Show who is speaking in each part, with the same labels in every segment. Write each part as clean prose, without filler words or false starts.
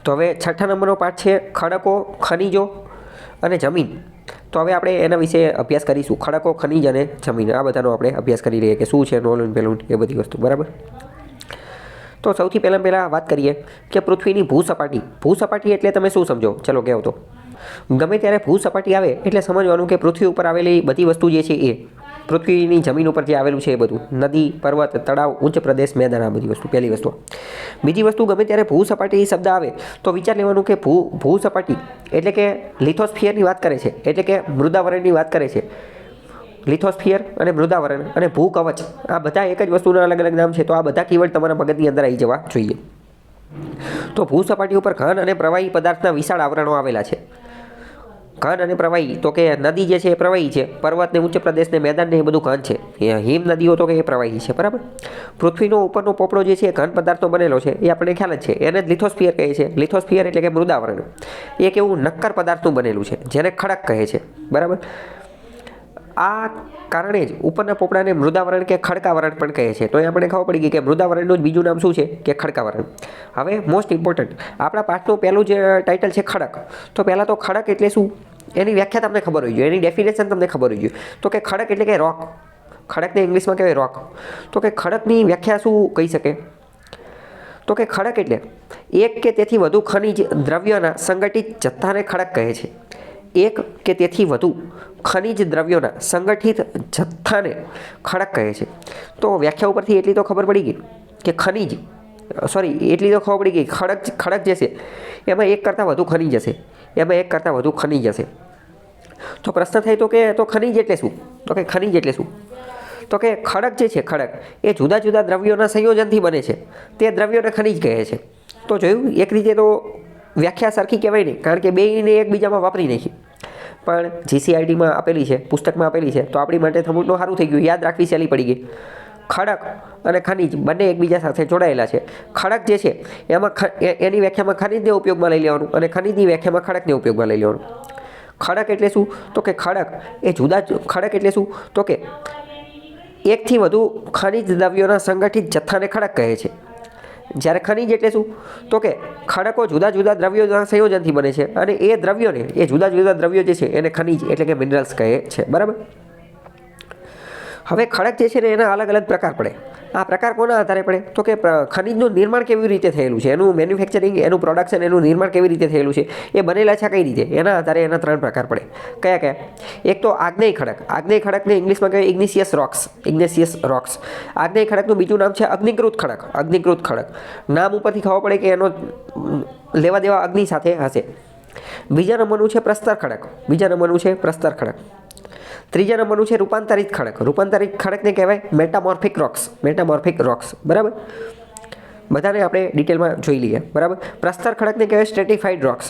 Speaker 1: તો હવે છઠ્ઠા નંબરનો પાઠ છે ખડકો, ખનિજો અને જમીન. તો હવે આપણે એના વિશે અભ્યાસ કરીશું. ખડકો, ખનિજ અને જમીન, આ બધાનો આપણે અભ્યાસ કરી રહીએ કે શું છે નોલુન પેલુન એ બધી વસ્તુ. બરાબર. તો સૌથી પહેલાં વાત કરીએ કે પૃથ્વીની ભૂસપાટી. ભૂસપાટી એટલે તમે શું સમજો? ચલો કહેવો તો. ગમે ત્યારે ભૂસપાટી આવે એટલે સમજવાનું કે પૃથ્વી ઉપર આવેલી બધી વસ્તુ જે છે એ પૃથ્વીની જમીન ઉપર જે આવેલું છે એ બધું, નદી, પર્વત, તળાવ, ઉચ્ચ પ્રદેશ, મેદાન, આ બધી વસ્તુ પહેલી વસ્તુ. બીજી વસ્તુ, ગમે ત્યારે ભૂસપાટી શબ્દ આવે તો વિચાર લેવાનું કે ભૂસપાટી એટલે કે લિથોસ્ફિયરની વાત કરે છે, એટલે કે મૃદાવરણની વાત કરે છે. લિથોસ્ફિયર અને મૃદાવરણ અને ભૂકવચ, આ બધા એક જ વસ્તુના અલગ અલગ નામ છે. તો આ બધા કીવર્ડ તમારા મગજની અંદર આવી જવા જોઈએ. તો ભૂસપાટી ઉપર ઘન અને પ્રવાહી પદાર્થના વિશાળ આવરણો આવેલા છે. ઘન અને પ્રવાહી તો કે નદી જે છે એ પ્રવાહી છે, પર્વત ને ઉચ્ચ પ્રદેશ ને મેદાન ને એ બધું ઘન છે. હિમ નદીઓ તો કે એ પ્રવાહી છે. બરાબર. પૃથ્વીનો ઉપરનો પોપડો જે છે એ ઘન પદાર્થનો બનેલો છે, એ આપણને ખ્યાલ જ છે. એને જ લિથોસ્ફિયર કહે છે. લિથોસ્ફિયર એટલે કે મૃદાવરણ. એક એવું નક્કર પદાર્થનું બનેલું છે જેને ખડક કહે છે. બરાબર. આ કારણે જ ઉપરના પોપડાને મૃદાવરણ કે ખડકાવરણ પણ કહે છે. તો એ આપણે ખબર પડી ગઈ કે મૃદાવરણનું જ બીજું નામ શું છે કે ખડકાવરણ. હવે મોસ્ટ ઇમ્પોર્ટન્ટ, આપણા પાઠનું પહેલું જે ટાઇટલ છે ખડક. તો પહેલાં તો ખડક એટલે શું એની વ્યાખ્યા તમને ખબર હોવી જોઈએ, એની ડેફિનેશન તમને ખબર હોવી જોઈએ. તો કે ખડક એટલે કે રોક. ખડકને ઇંગ્લિશમાં કહેવાય રોક. તો કે ખડકની વ્યાખ્યા શું કહી શકે? તો કે ખડક એટલે એક કે તેથી વધુ ખનિજ દ્રવ્યોના સંગઠિત જથ્થાને ખડક કહે છે. એક કે તેથી વધુ ખનિજ દ્રવ્યોના સંગઠિત જથ્થાને ખડક કહે છે. તો વ્યાખ્યા ઉપરથી એટલી તો ખબર પડી ગઈ કે એટલી તો ખબર પડી ગઈ ખડક જે છે એમાં એક કરતાં વધુ ખનિજ હશે, એમાં એક કરતાં વધુ ખનિજ હશે. તો પ્રશ્ન થાય તો કે તો ખનિજ એટલે શું? તો કે ખનિજ એટલે શું? તો કે ખડક જે છે ખડક એ જુદા જુદા દ્રવ્યોના સંયોજનથી બને છે, તે દ્રવ્યોને ખનિજ કહે છે. તો જોયું, એક રીતે તો વ્યાખ્યા સરખી કહેવાય નહીં, કારણ કે બેયને એકબીજામાં વાપરી નાખી. પણ જીસીઆરટીમાં આપેલી છે, પુસ્તકમાં આપેલી છે, તો આપણી માટે થોડું સારું થઈ ગયું, યાદ રાખવી સહેલી પડી ગઈ. ખડક અને ખનિજ બંને એકબીજા સાથે જોડાયેલા છે. ખડક જે છે એમાં એની વ્યાખ્યામાં ખનિજને ઉપયોગમાં લઈ લેવાનું અને ખનિજની વ્યાખ્યામાં ખડકને ઉપયોગમાં લઈ લેવાનું. ખડક એટલે શું? તો કે ખડક એટલે શું? તો કે એકથી વધુ ખનિજ દ્રવ્યોના સંગઠિત જથ્થાને ખડક કહે છે. જ્યારે ખનિજ એટલે શું? તો કે ખડકો જુદા જુદા દ્રવ્યોના સંયોજનથી બને છે અને એ દ્રવ્યોને, એ જુદા જુદા દ્રવ્યો જે છે એને ખનિજ એટલે કે મિનરલ્સ કહે છે. બરાબર. હવે ખડક જે છે ને એના અલગ અલગ પ્રકાર પડે. આ પ્રકાર કોના આધારે પડે? તો કે ખનિજનું નિર્માણ કેવી રીતે થયેલું છે, એનું મેન્યુફેક્ચરિંગ, એનું પ્રોડક્શન, એનું નિર્માણ કેવી રીતે થયેલું છે, એ બનેલા છે કઈ રીતે, એના આધારે એના 3 પ્રકાર પડે. કયા કયા? એક તો આગ્નેય ખડક. આગ્નેય ખડકને ઇંગ્લિશમાં કહેવાય ઇગ્નિશિયસ રોક્સ. આગ્નેય ખડકનું બીજું નામ છે અગ્નિકૃત ખડક. નામ ઉપરથી ખબર પડે કે એનો લેવા દેવા અગ્નિ સાથે હશે. બીજા નંબરનું છે પ્રસ્તર ખડક. ત્રીજા નંબરનું છે રૂપાંતરિત ખડક. રૂપાંતરિત ખડકને કહેવાય મેટામોર્ફિક રોક્સ. બરાબર. બધાને આપણે ડિટેલમાં જોઈ લઈએ. બરાબર. પ્રસ્તર ખડકને કહેવાય સ્ટ્રેટિફાઈડ રોક્સ.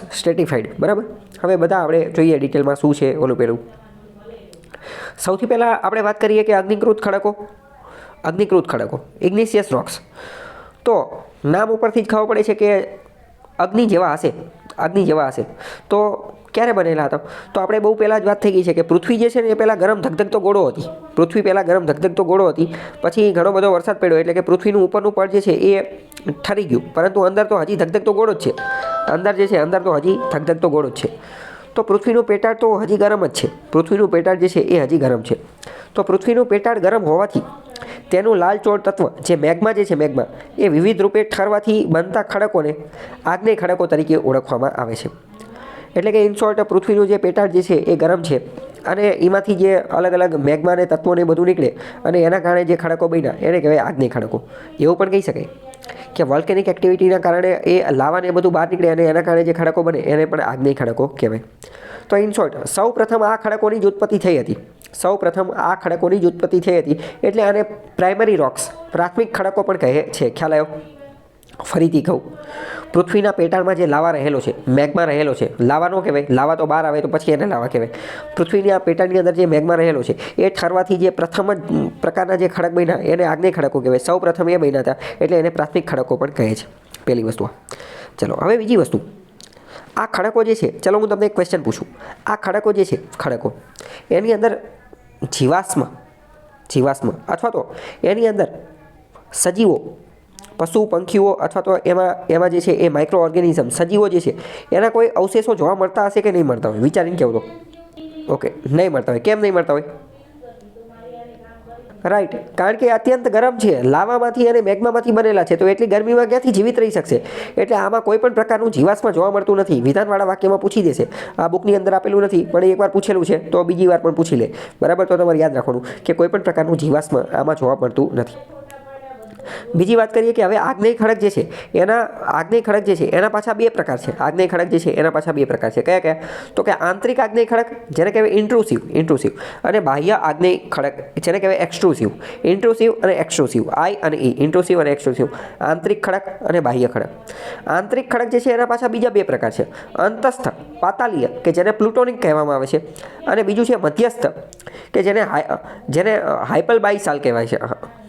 Speaker 1: બરાબર. હવે બધા આપણે જોઈએ ડિટેલમાં શું છે ઓલું પેલું. સૌથી પહેલાં આપણે વાત કરીએ કે અગ્નિકૃત ખડકો ઇગ્નિશિયસ રોક્સ. તો નામ ઉપરથી જ ખબર પડે છે કે અગ્નિ જેવા હશે. તો ક્યારે બનેલા હતા? તો આપણે બહુ પહેલાં જ વાત થઈ ગઈ છે કે પૃથ્વી જે છે ને એ પહેલાં ગરમ ધગધગતો ગોળો હતી. પછી ઘણો બધો વરસાદ પડ્યો એટલે કે પૃથ્વીનું ઉપરનું પડ જે છે એ ઠરી ગયું, પરંતુ અંદર તો હજી ધગધગતો ગોળો જ છે. તો પૃથ્વીનું પેટાળ તો હજી ગરમ જ છે. પૃથ્વીનું પેટાળ જે છે એ હજી ગરમ છે. તો પૃથ્વીનું પેટાળ ગરમ હોવાથી તેનું લાલચોળ તત્વ જે મેગ્મા એ વિવિધ રૂપે ઠરવાથી બનતા ખડકોને આગ્નેય ખડકો તરીકે ઓળખવામાં આવે છે. એટલે કે ઇન શોર્ટ, પૃથ્વીનું જે પેટાળ જે છે એ ગરમ છે અને એમાંથી જે અલગ અલગ મેગ્માને તત્વોને બધું નીકળે અને એના કારણે જે ખડકો બન્યા એને કહેવાય આગ્નેય ખડકો. એવું પણ કહી શકાય કે વોલ્કેનિક એક્ટિવિટીના કારણે એ લાવાને બધું બહાર નીકળે અને એના કારણે જે ખડકો બને એને પણ આગ્નેય ખડકો કહેવાય. તો ઇન શોર્ટ, સૌ પ્રથમ આ ખડકોની જ ઉત્પત્તિ થઈ હતી. એટલે આને પ્રાઇમરી રોક્સ, પ્રાથમિક ખડકો પણ કહે છે. ખ્યાલ આવ્યો? ફરીથી કહું, પૃથ્વીના પેટાળમાં જે લાવા રહેલો છે, મેગ્મા રહેલો છે, લાવા નો કહેવાય, લાવા તો બહાર આવે તો પછી એને લાવા કહેવાય. પૃથ્વીની આ પેટાળની અંદર જે મેગ્મા રહેલો છે એ ઠરવાથી જે પ્રથમ જ પ્રકારના જે ખડક બન્યા એને આગ્નેય ખડકો કહેવાય. સૌ પ્રથમ એ બન્યા હતા એટલે એને પ્રાથમિક ખડકો પણ કહે છે. પહેલી વસ્તુ. ચલો હવે બીજી વસ્તુ, આ ખડકો જે છે, ચલો હું તમને એક ક્વેશ્ચન પૂછું. આ ખડકો જે છે એની અંદર જીવાશ્મ અથવા તો એની અંદર સજીવો પશુ પંખીઓ અથવા તો એમાં જે છે એ માઇક્રો ઓર્ગેનિઝમ સજીવો જે છે એના કોઈ અવશેષો જોવા મળતા હશે કે નહીં મળતા હોય? વિચારીને કહેવું તો. ઓકે, નહીં મળતા હોય. કેમ નહીં મળતા હોય? રાઈટ, કારણ કે અત્યંત ગરમ છે, લાવામાંથી અને મેગ્મામાંથી બનેલા છે, તો એટલી ગરમીમાં ક્યાંથી જીવિત રહી શકશે? એટલે આમાં કોઈ પણ પ્રકારનું જીવાશ્મ જોવા મળતું નથી. વિધાનવાળા વાક્યમાં પૂછી દેશે. આ બુકની અંદર આપેલું નથી, પણ એકવાર પૂછેલું છે તો બીજી વાર પણ પૂછી લે. બરાબર, તો તમારે યાદ રાખવાનું કે કોઈ પણ પ્રકારનું જીવાશ્મ આમાં જોવા મળતું નથી. બીજી વાત કરીએ કે હવે આગ્નેય ખડક જે છે એના પાછા બે પ્રકાર છે. આગ્નેય ખડક જે છે એના પાછા બે પ્રકાર છે. કયા કયા? તો કે આંતરિક આગ્નેય ખડક જેને કહેવાય ઇન્ટ્રુસિવ અને બાહ્ય આગ્નેય ખડક જેને કહેવાય ઇન્ટ્રુસિવ અને એક્સટ્રુસિવ. આઈ અને ઈ, ઇન્ટ્રુસિવ અને એક્સટ્રુસિવ. આંતરિક ખડક અને બાહ્ય ખડક. આંતરિક ખડક જે છે એના પાછા બીજા બે પ્રકાર છે. અંતસ્થ પાતાલીય કે જેને પ્લુટોનિક કહેવામાં આવે છે, અને બીજું છે મધ્યસ્થ કે જેને હાઇપલબાઇસાલ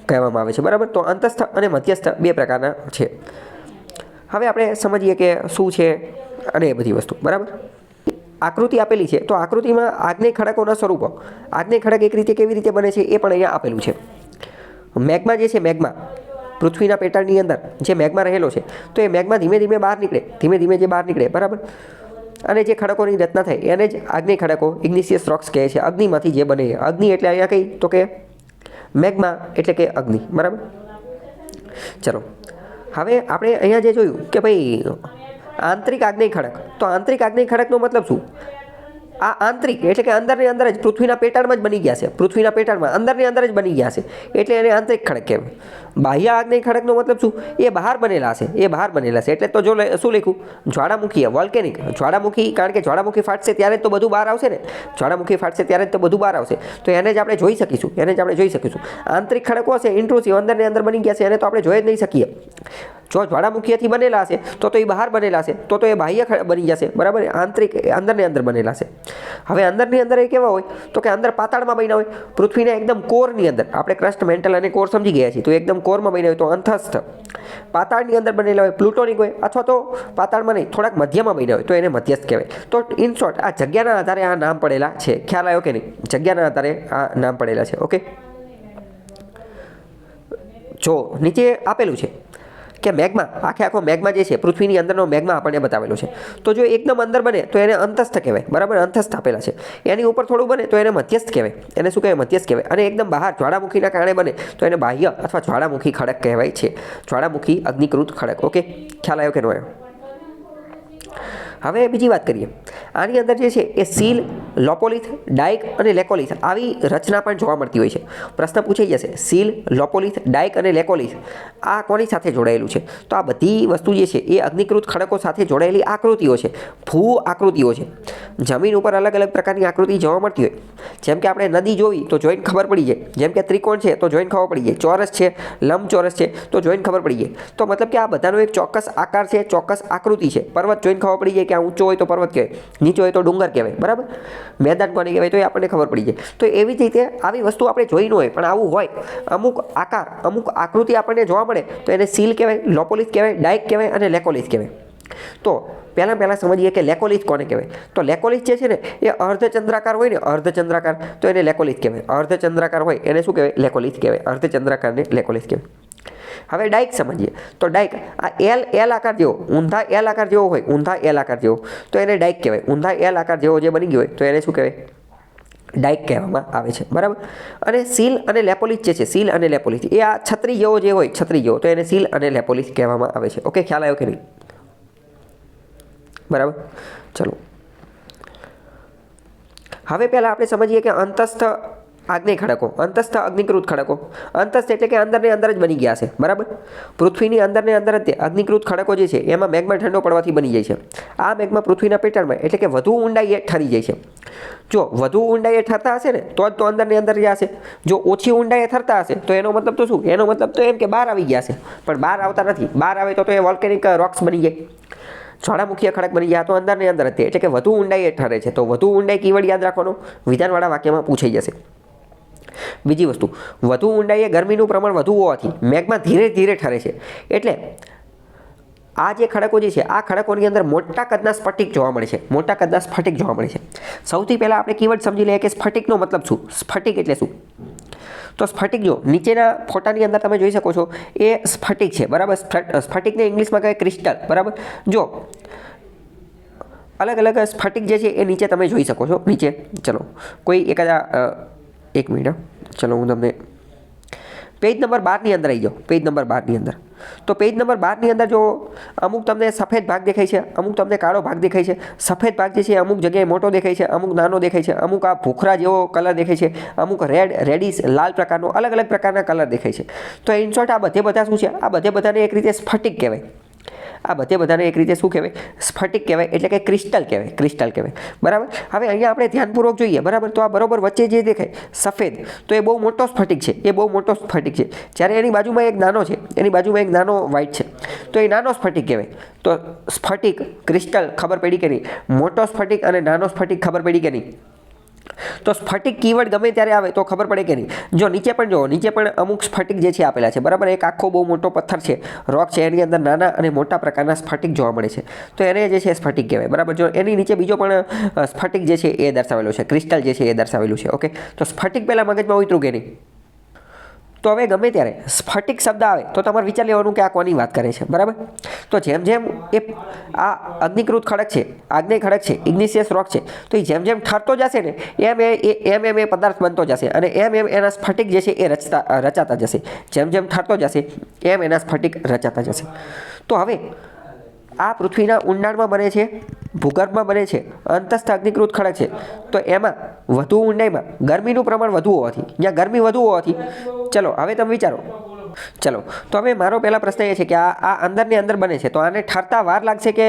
Speaker 1: કહેવામાં આવે છે. બરાબર, તો અંતસ્થ અને મધ્યસ્થ બે પ્રકારના છે. હવે આપણે સમજીએ કે શું છે અને એ બધી વસ્તુ. બરાબર, આકૃતિ આપેલી છે, તો આકૃતિમાં આગ્નેય ખડકોના સ્વરૂપો, આગ્નેય ખડક એક રીતે કેવી રીતે બને છે એ પણ અહીંયા આપેલું છે. મેગ્મા જે છે, મેગ્મા પૃથ્વીના પેટાળની અંદર જે મેગ્મા રહેલો છે, તો એ મેગ્મા ધીમે ધીમે બહાર નીકળે. બરાબર, અને જે ખડકોની રચના થાય એને જ આગ્નેય ખડકો, ઇગ્નિશિયસ રોક્સ કહે છે. અગ્નિમાંથી જે બને, અગ્નિ એટલે અહીંયા કઈ તો કે મેગ્મા એટલે કે અગ્નિ. બરાબર, ચલો હવે આપણે અહીંયા જે જોયું કે ભાઈ આંતરિક આગ્નેય ખડક, તો આંતરિક આગ્નેય ખડકનો મતલબ શું? આ આંતરિક એટલે કે અંદરની અંદર જ પૃથ્વીના પેટાળમાં જ બની ગયા છે, પૃથ્વીના પેટાળમાં અંદરની અંદર જ બની ગયા છે, એટલે એને આંતરિક ખડક કહેવાય. બાહ્ય આગ્નેય ખડકનો મતલબ શું? એ બહાર બનેલા છે, એટલે તો જો શું લખ્યું? જ્વાળામુખી, વોલ્કેનિક. જ્વાળામુખી, કારણ કે જ્વાળામુખી ફાટશે ત્યારે તો બધું બહાર આવશે ને, જ્વાળામુખી ફાટશે ત્યારે તો બધું બહાર આવશે, તો એને જ આપણે જોઈ શકીશું. આંતરિક ખડકો છે ઇન્ટ્રુસિવ, અંદરની અંદર બની ગયા છે, એને તો આપણે જોઈ જ નહીં શકીએ. જો જ્વાળામુખીથી બનેલા હશે તો એ બહાર બનેલા છે, તો એ બાહ્ય બની જશે. બરાબર, આંતરિક અંદરની અંદર બનેલા છે. હવે અંદરની અંદર એ કેવા હોય તો કે અંદર પાતાળમાં બન્યા હોય, પૃથ્વીના એકદમ કોરની અંદર. આપણે ક્રસ્ટ, મેન્ટલ અને કોર સમજી ગયા છીએ, તો એકદમ કોરમાં બન્યા હોય તો અંતસ્થ. પાતાળની અંદર બનેલા હોય પ્લુટોનિક હોય, અથવા તો પાતાળમાં નહીં, થોડાક મધ્યમાં બન્યા હોય તો એને મધ્યસ્થ કહેવાય. તો ઇન શોર્ટ આ જગ્યાના આધારે આ નામ પડેલા છે. ખ્યાલ આવ્યો કે નહીં? જગ્યાના આધારે આ નામ પડેલા છે. ઓકે, જો નીચે આપેલું છે કે મેગ્મા, આખો મેગ્મા જે છે, પૃથ્વીની અંદરનો મેગ્મા આપણને બતાવેલો છે. તો જો એકદમ અંદર બને તો એને અંતસ્થ કહેવાય. બરાબર, અંતસ્થ આપેલા છે. એની ઉપર થોડું બને તો એને મધ્યસ્થ કહેવાય. એને શું કહેવાય? મધ્યસ્થ કહેવાય. અને એકદમ બહાર જ્વાળામુખીના કારણે બને તો એને બાહ્ય અથવા જ્વાળામુખી ખડક કહેવાય છે. જ્વાળામુખી અગ્નિકૃત ખડક. ઓકે, ખ્યાલ આવ્યો કે ન આવ્યો? હવે બીજી વાત કરીએ. આની અંદર જે છે એ સીલ, લોપોલિથ, ડાઇક અને લેકોલિથ આવી રચના પણ જોવા મળતી હોય છે. પ્રશ્ન પૂછાઈ જશે, સીલ, લોપોલિથ, ડાઇક અને લેકોલિથ આ કોની સાથે જોડાયેલું છે? તો આ બધી વસ્તુ જે છે એ અગ્નિકૃત ખડકો સાથે જોડાયેલી આકૃતિઓ છે, ભૂ આકૃતિઓ છે. જમીન ઉપર અલગ અલગ પ્રકારની આકૃતિ જોવા મળતી હોય. જેમ કે આપણે નદી જોઈ તો જોઈને ખબર પડી જાય, જેમ કે ત્રિકોણ છે તો જોઈને ખબર પડી જાય, ચોરસ છે, લંબચોરસ છે તો જોઈને ખબર પડી જાય. તો મતલબ કે આ બધાનો એક ચોક્કસ આકાર છે, ચોક્કસ આકૃતિ છે. પર્વત જોઈને ખબર પડી જાય કે આ ઊંચો હોય તો પર્વત કહેવાય, નીચો હોય તો ડુંગર કહેવાય. બરાબર, મેદાન કોને કહેવાય તો એ આપણને ખબર પડી જાય. તો એવી જ રીતે આવી વસ્તુ આપણે જોઈ ન હોય પણ આવું હોય, અમુક આકાર, અમુક આકૃતિ આપણને જોવા મળે તો એને સીલ કહેવાય, લોપોલિથ કહેવાય, ડાઇક કહેવાય અને લેકોલિથ કહેવાય. તો પહેલાં સમજીએ કે લેકોલિથ કોને કહેવાય. તો લેકોલિથ જે છે ને એ અર્ધચંદ્રાકાર હોય ને, અર્ધચંદ્રાકાર, તો એને લેકોલિથ કહેવાય. અર્ધચંદ્રાકાર હોય એને શું કહેવાય? લેકોલિથ કહેવાય. અર્ધચંદ્રાકારને લેકોલિથ કહેવાય. હવે ડાઇક સમજીએ. તો ડાઇક આ એલ આકાર જેવો, ઊંધા એલ આકાર જેવો હોય, ઊંધા એલ આકાર જેવો, તો એને ડાઇક કહેવાય. ઊંધા એલ આકાર જેવો જે બની ગયો હોય તો એને શું કહેવાય? ડાઇક કહેવામાં આવે છે. બરાબર, અને સીલ અને લેપોલિથ જે છે, સીલ અને લેપોલિથ એ આ છત્રી જેવો જે હોય, છત્રી જેવો, તો એને સીલ અને લેપોલિથ કહેવામાં આવે છે. ઓકે, ખ્યાલ આવ્યો કે નહીં? બરાબર, ચલો હવે પહેલાં આપણે સમજીએ કે અંતસ્થ આગ્નેય ખડકો, અંતસ્થ અગ્નિકૃત ખડકો. અંતસ્થ એટલે કે અંદરની અંદર જ બની ગયા છે. બરાબર, પૃથ્વીની અંદરને અંદર જ તે અગ્નિકૃત ખડકો જે છે એમાં મેગ્મા ઠંડો પડવાથી બની જાય છે. આ મેગ્મા પૃથ્વીના પેટાળમાં એટલે કે વધુ ઊંડાઈએ ઠરી જાય છે. જો વધુ ઊંડાઈએ ઠરતા હશે ને તો જ તો અંદરની અંદર જશે. જો ઓછી ઊંડાઈએ ઠરતા હશે તો એનો મતલબ તો શું? એનો મતલબ તો એમ કે બહાર આવી ગયા છે, પણ બહાર આવતા નથી. બહાર આવે તો એ વોલ્કેનિક રોક્સ બની જાય, જ્વાળામુખી ખડક બની જાય. તો અંદરની અંદર હતી એટલે કે વધુ ઊંડાઈએ ઠરે છે. તો વધુ ઊંડાઈ કીવર્ડ યાદ રાખવાનો, વિધાનવાળા વાક્યમાં પૂછાઈ જશે. બીજી વસ્તુ, વધુ ઊંડાઈએ ગરમીનું પ્રમાણ વધુ હોવાથી મેગ્મા ધીરે ધીરે ઠરે છે. એટલે આ જે ખડકો જે છે આ ખડકોની અંદર મોટા કદના સ્ફટિક જોવા મળે છે, મોટા કદના સ્ફટિક જોવા મળે છે. સૌથી પહેલાં આપણે કીવર્ડ સમજી લઈએ કે સ્ફટિકનો મતલબ શું, સ્ફટિક એટલે શું. તો સ્ફટિક જો નીચેના ફોટાની અંદર તમે જોઈ શકો છો એ સ્ફટિક છે, બરાબર. સ્ફટિકને ઇંગ્લિશમાં કહે ક્રિસ્ટલ, બરાબર. જો અલગ અલગ સ્ફટિક જે છે એ નીચે તમે જોઈ શકો છો. નીચે ચલો કોઈ એકાદા એક મિનિટ, ચલો હું તમને પેજ નંબર 12ની અંદર આવી જાઓ. પેજ નંબર 12ની અંદર તો પેજ નંબર 12ની અંદર જો અમુક તમને સફેદ ભાગ દેખાય છે, અમુક તમને કાળો ભાગ દેખાય છે. સફેદ ભાગ જે છે અમુક જગ્યાએ મોટો દેખાય છે, અમુક નાનો દેખાય છે, અમુક આ ભૂખરા જેવો કલર દેખાય છે, અમુક રેડિશ લાલ પ્રકારનો અલગ અલગ પ્રકારના કલર દેખાય છે. તો ઇન શોર્ટ આ બધા શું છે, આ બધાને એક રીતે સ્ફટિક કહેવાય. આ બધાને એક રીતે શું કહેવાય, સ્ફટિક કહેવાય, એટલે કે ક્રિસ્ટલ કહેવાય, ક્રિસ્ટલ કહેવાય, બરાબર. હવે અહીંયા આપણે ધ્યાનપૂર્વક જોઈએ, બરાબર. તો આ બરોબર વચ્ચે જે દેખાય સફેદ તો એ બહુ મોટો સ્ફટિક છે, એ બહુ મોટો સ્ફટિક છે. જ્યારે એની બાજુમાં એક નાનો છે, એની બાજુમાં એક નાનો વ્હાઇટ છે, તો એ નાનો સ્ફટિક કહેવાય. તો સ્ફટિક ક્રિસ્ટલ ખબર પડી કે નહીં, મોટો સ્ફટિક અને નાનો સ્ફટિક ખબર પડી કે નહીં. તો સ્ફટિક કીવર્ડ ગમે ત્યારે આવે તો ખબર પડે કે નહીં. જો નીચે પણ જુઓ, નીચે પણ અમુક સ્ફટિક જે છે આપેલા છે, બરાબર. એક આખો બહુ મોટો પથ્થર છે, રોક છે, એની અંદર નાના અને મોટા પ્રકારના સ્ફટિક જોવા મળે છે, તો એને જે છે સ્ફટિક કહેવાય, બરાબર. જો એની નીચે બીજો પણ સ્ફટિક જે છે એ દર્શાવેલો છે, ક્રિસ્ટલ જે છે એ દર્શાવેલું છે, ઓકે. તો સ્ફટિક પહેલાં મગજમાં ઉતરું કે નહીં. તો હવે ગમે ત્યારે સ્ફટિક શબ્દ આવે તો તમારે વિચાર લેવાનું કે આ કોની વાત કરે છે, બરાબર. તો જેમ જેમ એ આ અગ્નિકૃત ખડક છે, આગ્નેય ખડક છે, ઇગ્નિશિયસ રોક છે, તો એ જેમ જેમ ઠરતો જશે ને એમ એ પદાર્થ બનતો જશે અને એમ એના સ્ફટિક જે છે એ રચાતા જશે. જેમ જેમ ઠરતો જશે એમ એના સ્ફટિક રચાતા જશે. તો હવે આ પૃથ્વીના ઊંડાણમાં બને છે, ભૂગર્ભમાં બને છે, અંતસ્થ અગ્નિકૃત ખડક છે. તો એમાં વધુ ઊંડાઈમાં ગરમીનું પ્રમાણ વધુ હોવાથી, જ્યાં ગરમી વધુ હોવાથી, ચલો હવે તમે વિચારો. ચલો તો હવે મારો પહેલા પ્રશ્ન એ છે કે આ અંદરની અંદર બને છે, તો આને ઠરતા વાર લાગશે કે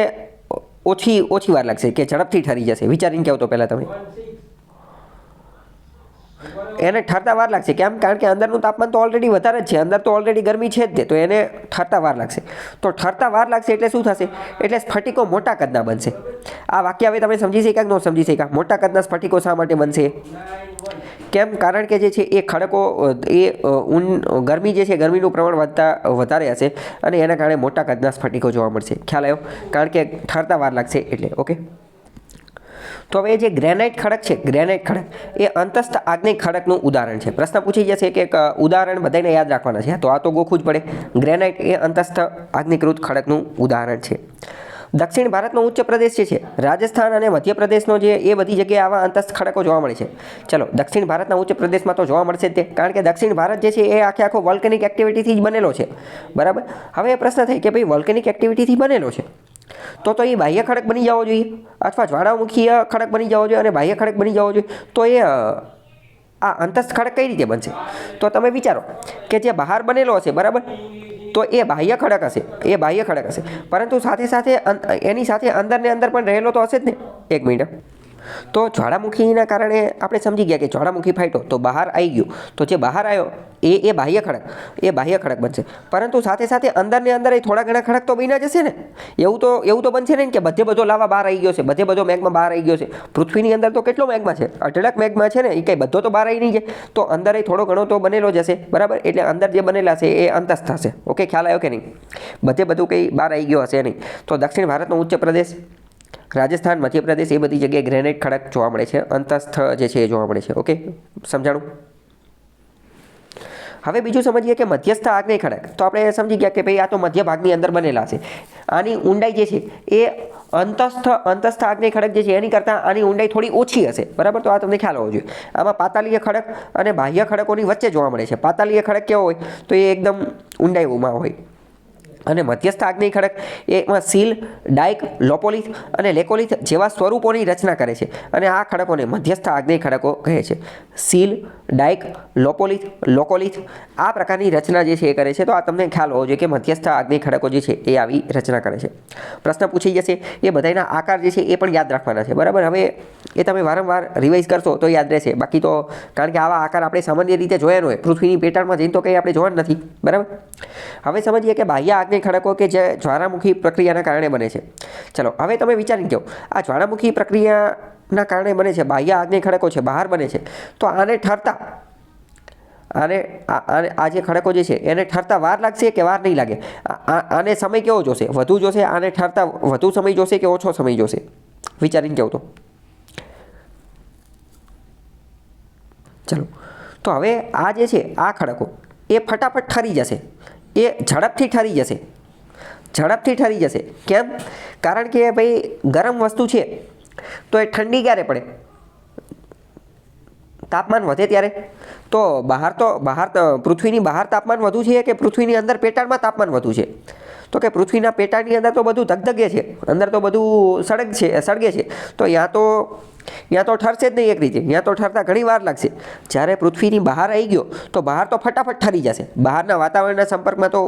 Speaker 1: ઓછી વાર લાગશે કે ઝડપથી ઠરી જશે? વિચારીને કહો તો પહેલાં તમે. એને ઠરતા વાર લાગશે. કેમ? કારણ કે અંદરનું તાપમાન તો ઓલરેડી વધારે જ છે, અંદર તો ઓલરેડી ગરમી છે જ તે, તો એને ઠરતા વાર લાગશે. તો ઠરતા વાર લાગશે એટલે શું થશે? એટલે સ્ફટિકો મોટા કદના બનશે. આ વાક્ય હવે તમે સમજી શક્યા કે ન સમજી શક્યા? મોટા કદના સ્ફટિકો શા માટે બનશે? કેમ? કારણ કે જે છે એ ખડકો એ ગરમી જે છે, ગરમીનું પ્રમાણ વધારે હશે અને એના કારણે મોટા કદના સ્ફટિકો જોવા મળશે. ખ્યાલ આવ્યો? કારણ કે ઠરતા વાર લાગશે એટલે, ઓકે. તો હવે જે ગ્રેનાઇટ ખડક છે, ગ્રેનાઇટ ખડક એ અંતસ્થ આગ્નેય ખડકનું ઉદાહરણ છે. પ્રશ્ન પૂછી જશે કે ઉદાહરણ બધાને યાદ રાખવાના છે, તો આ તો ગોખવું જ પડે. ગ્રેનાઇટ એ અંતસ્થ આગ્નેયકૃત ખડકનું ઉદાહરણ છે. દક્ષિણ ભારતનો ઉચ્ચ પ્રદેશ જે છે, રાજસ્થાન અને મધ્યપ્રદેશનો જે એ બધી જગ્યાએ આવા અંતસ્થ ખડકો જોવા મળે છે. ચલો દક્ષિણ ભારતના ઉચ્ચ પ્રદેશમાં તો જોવા મળશે જ તે, કારણ કે દક્ષિણ ભારત જે છે એ આખો વોલ્કેનિક એક્ટિવિટીથી જ બનેલો છે, બરાબર. હવે એ પ્રશ્ન થાય કે ભાઈ વોલ્કેનિક એક્ટિવિટીથી બનેલો છે તો એ બાહ્ય ખડક બની જવો જોઈએ અથવા જ્વાળામુખીય ખડક બની જવો જોઈએ અને બાહ્ય ખડક બની જવો જોઈએ. તો એ આ અંતસ્થ ખડક કઈ રીતે બનશે? તો તમે વિચારો કે જે બહાર બનેલો હશે, બરાબર, તો એ બાહ્ય ખડક હશે, એ બાહ્ય ખડક હશે, પરંતુ સાથે સાથે એની સાથે અંદર ને અંદર પણ રહેલો તો હશે જ ને. એક મિનિટ. તો જ્વાળામુખીના કારણે આપણે સમજી ગયા કે જ્વાળામુખી ફાટ્યો તો બહાર આવી ગયું, તો જે બહાર આવ્યો એ બાહ્ય ખડક બનશે. પરંતુ સાથે સાથે અંદર ને અંદર એ થોડા ઘણા ખડક તો બન્યા જશે ને. એવું તો બનશે ને કે બધો લાવા બહાર આવી ગયો છે, બધો મેગ્મા બહાર આવી ગયો છે. પૃથ્વીની અંદર તો કેટલો મેગ્મા છે? અઢળક મેગ્મા છે ને, એ કંઈ બધો તો બહાર આવી નહીં જાય. તો અંદર એ થોડો ઘણો તો બનેલો જ હશે, બરાબર. એટલે અંદર જે બનેલા છે એ અંતસ્થ હશે, ઓકે. ખ્યાલ આવ્યો કે નહીં? બધું કંઈ બહાર આવી ગયો હશે નહીં. તો દક્ષિણ ભારતનો ઉચ્ચ પ્રદેશ, રાજસ્થાન, મધ્યપ્રદેશ એ બધી જગ્યાએ ગ્રેનાઇટ ખડક જોવા મળે છે, અંતસ્થ જે છે એ જોવા મળે છે, ઓકે. સમજાણું? હવે બીજું સમજીએ કે મધ્યસ્થ આગ્નેય ખડક. તો આપણે સમજી ગયા કે ભાઈ આ તો મધ્ય ભાગની અંદર બનેલા છે. આની ઊંડાઈ જે છે એ અંતસ્થ આગ્નેય ખડક જે છે એની કરતાં આની ઊંડાઈ થોડી ઓછી હશે, બરાબર. તો આ તમને ખ્યાલ હોવો જોઈએ. આમાં પાતાલીય ખડક અને બાહ્ય ખડકોની વચ્ચે જોવા મળે છે. પાતાલીય ખડક કેવો હોય? તો એ એકદમ ઊંડાઈમાં હોય અને મધ્યસ્થ આગ્નેય ખડક એમાં સીલ, ડાઇક, લોપોલિથ અને લેકોલિથ જેવા સ્વરૂપોની રચના કરે છે અને આ ખડકોને મધ્યસ્થ આગ્નેય ખડકો કહે છે. સીલ, ડાઇક, લોપોલિથ, લોકોલિથ આ પ્રકારની રચના જે છે એ કરે છે. તો આ તમને ખ્યાલ હોવો જોઈએ કે મધ્યસ્થ આગ્નેય ખડકો જે છે એ આવી રચના કરે છે. પ્રશ્ન પૂછી જશે, એ બધાના આકાર જે છે એ પણ યાદ રાખવાના છે, બરાબર. હવે એ તમે વારંવાર રિવાઇઝ કરશો તો યાદ રહેશે. બાકી તો કારણ કે આવા આકાર આપણે સામાન્ય રીતે જોયા ન હોય, પૃથ્વીની પેટાળમાં જઈને તો કંઈ આપણે જોવા નથી, બરાબર. હવે સમજીએ કે બાહ્ય આગ્નેય ખડકો કે જે જ્વાળામુખી પ્રક્રિયાના કારણે બને છે. ચલો હવે તમે વિચારીને કહો, આ જ્વાળામુખી પ્રક્રિયાના કારણે બને છે, બાહ્ય આગ્નેય ખડકો છે, બહાર બને છે, તો આને ઠરતા આ જે ખડકો જે છે એને ઠરતા વાર લાગશે કે વાર નહીં લાગે? આને સમય કેવો જોશે? વધુ જોશે? આને ઠરતા વધુ સમય જોશે કે ઓછો સમય જોશે? વિચારીને કહો તો. ચલો, તો હવે આ જે છે આ ખડકો એ ફટાફટ ઠરી જશે, એ ઝડપથી ઠરી જશે. ઝડપથી ઠરી જશે કેમ? કારણ કે ભાઈ ગરમ વસ્તુ છે તો એ ઠંડી ક્યારે પડે? તાપમાન વધે ત્યારે. તો બહાર પૃથ્વીની બહાર તાપમાન વધુ છે કે પૃથ્વીની અંદર પેટાળમાં તાપમાન વધુ છે? તો કે પૃથ્વીના પેટાળની અંદર તો બધું ધગધગે છે, અંદર તો બધું સળગે છે. તો ત્યાં તો ઠરશે જ નહીં એક રીતે, ત્યાં તો ઠરતા ઘણી વાર લાગશે. જ્યારે પૃથ્વીની બહાર આવી ગયો તો બહાર તો ફટાફટ ઠરી જશે, બહારના વાતાવરણના સંપર્કમાં તો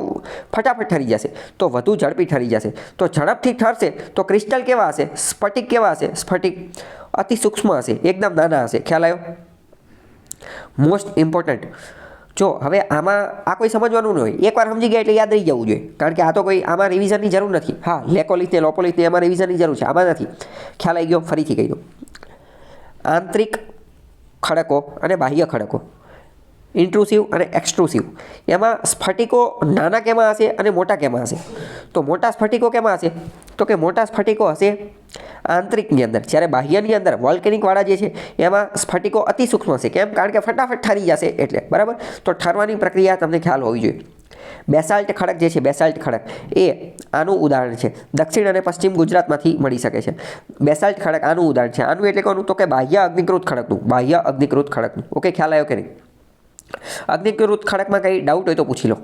Speaker 1: ફટાફટ ઠરી જશે, તો વધુ ઝડપી ઠરી જશે. તો ઝડપથી ઠરશે તો ક્રિસ્ટલ કેવા હશે? સ્ફટિક કેવા હશે? સ્ફટિક અતિ સૂક્ષ્મ હશે, એકદમ નાના હશે. ખ્યાલ આવ્યો? Most important. જો હવે આમાં આ કોઈ સમજવાનું ન હોય, એકવાર સમજી ગયા એટલે યાદ રહી જવું જોઈએ, કારણ કે આ તો કોઈ આમાં રિવિઝનની જરૂર નથી. હા, લેકોલિથ ને લોપોલિથ ને એમાં રિવિઝનની જરૂર છે, આમાં નથી. ખ્યાલ આવી ગયો? ફરીથી કહી દો. આંતરિક ખડકો અને બાહ્ય ખડકો, ઇન્ટ્રુસિવ અને એક્સટ્રુસિવ. એમાં સ્ફટિકો નાના કેમાં હશે અને મોટા કેમાં હશે? તો મોટા સ્ફટિકો કેમાં હશે? તો કે મોટા સ્ફટિકો હશે આંતરિકની અંદર, જ્યારે બાહ્યની અંદર વોલ્કેનિકવાળા જે છે એમાં સ્ફટિકો અતિ સૂક્ષ્મ હશે. કેમ? કારણ કે ફટાફટ ઠરી જશે એટલે. બરાબર? તો ઠરવાની પ્રક્રિયા તમને ખ્યાલ હોવી જોઈએ. બેસાલ્ટ ખડક જે છે, બેસાલ્ટ ખડક એ આનું ઉદાહરણ છે. દક્ષિણ અને પશ્ચિમ ગુજરાતમાંથી મળી શકે છે. બેસાલ્ટ ખડક આનું ઉદાહરણ છે. આનું એટલે કોનું? તો કે બાહ્ય અગ્નિકૃત ખડકનું. બાહ્ય અગ્નિકૃત ખડકનું. ઓકે, ખ્યાલ આવ્યો કે નહીં? અગ્નિકૃત ખડકમાં કંઈ ડાઉટ હોય તો પૂછી લો.